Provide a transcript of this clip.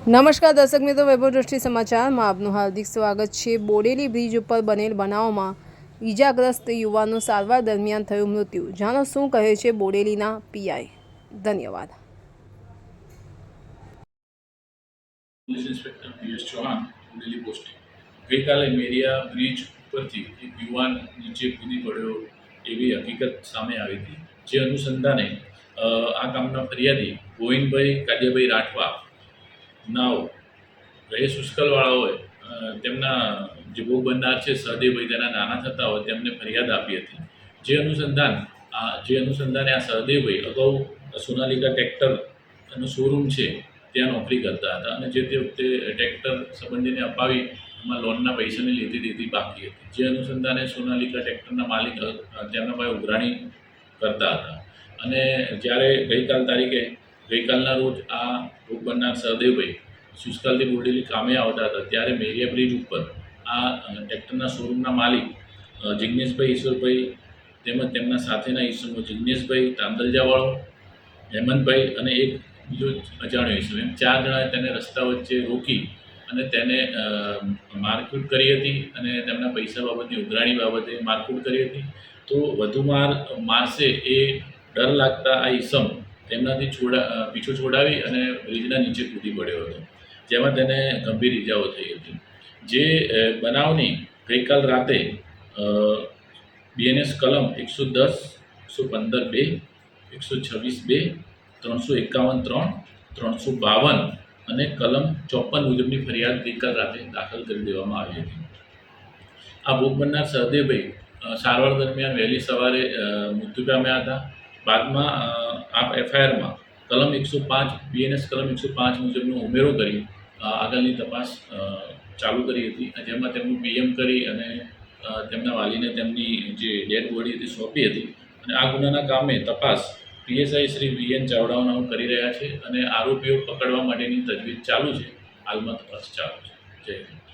નમસ્કાર દર્શક મિત્રો, વૈભવ દ્રષ્ટિ સમાચારમાં આપનું હાર્દિક સ્વાગત છે। બોડેલી બ્રિજ ઉપર બનેલ બનાવમાં ઈજાગ્રસ્ત યુવાનનું સારવાર દરમિયાન થયું મૃત્યુ। જાણો શું કહે છે બોડેલીના પીઆઈ। ધન્યવાદ। Police inspector PS Chauhan, Bodeli posting. ગઈકાલે મેરિયા બ્રિજ ઉપરથી એક યુવાન નીચે કૂદી પડ્યો એવી હકીકત સામે આવી હતી, જે અનુસંધાને આ કામના ફરિયાદી ગોવિંદભાઈ કાજેભાઈ રાઠવા નાવ રહે શુષ્કલવાળાઓએ તેમના જે ભોગ બનનાર છે સહદેવભાઈ તેના નાના થતા હોય તેમને ફરિયાદ આપી હતી। જે અનુસંધાને આ સહદેવભાઈ અગાઉ સોનાલિકા ટ્રેક્ટરનો શોરૂમ છે ત્યાં નોકરી કરતા હતા અને જે તે વખતે ટ્રેક્ટર સંબંધીને અપાવી એમાં લોનના પૈસાની લેતી દેતી બાકી હતી, જે અનુસંધાને સોનાલિકા ટ્રેક્ટરના માલિક તેમના પાસે ઉઘરાણી કરતા હતા। અને જ્યારે ગઈકાલના રોજ આ ભોગ બનનાર સહદેવભાઈ શુષ્કલથી બોડેલી કામે આવતા હતા ત્યારે મેરિયા બ્રિજ ઉપર આ ટ્રેક્ટરના શોરૂમના માલિક જિગ્નેશભાઈ ઈશ્વરભાઈ તેમજ તેમના સાથેના ઈસમો જિગ્નેશભાઈ તાંદલજાવાળો, હેમંતભાઈ અને એક બીજો અજાણ્યો ઈસમ, એમ 4 જણાએ તેને રસ્તા વચ્ચે રોકી અને તેને મારકૂટ કરી હતી અને તેમના પૈસા બાબતની ઉઘરાણી બાબતે મારકૂટ કરી હતી। તો વધુ મારશે એ ડર લાગતા આ ઈસમ તેમનાથી પીછો છોડાવી અને બ્રિજના નીચે કૂદી પડ્યો હતો, જેમાં તેને ગંભીર ઇજાઓ થઈ હતી। જે બનાવની ગઈકાલ રાતે બીએનએસ કલમ 110, 115(2), 126(2), 351(3), 352 અને કલમ 54 મુજબની ફરિયાદ ગઈકાલ રાતે દાખલ કરી દેવામાં આવી હતી। આ ભોગ બનનાર સહદેવભાઈ સારવાર દરમિયાન વહેલી સવારે મૃત્યુ પામ્યા હતા। બાદમાં આ એફઆઈઆરમાં કલમ 105 બીએનએસ કલમ 105 મુજબનો ઉમેરો કરી આગળની તપાસ ચાલુ કરી હતી, જેમાં તેમનું પીએમ કરી અને તેમના વાલીને તેમની જે ડેડ બોડી હતી સોંપી હતી। અને આ ગુનાના કામે તપાસ પીએસઆઈ શ્રી વીએન ચાવડાઓનાઓ કરી રહ્યા છે અને આરોપીઓ પકડવા માટેની તજવીજ ચાલુ છે। હાલમાં તપાસ ચાલુ છે। જય હિન્દ।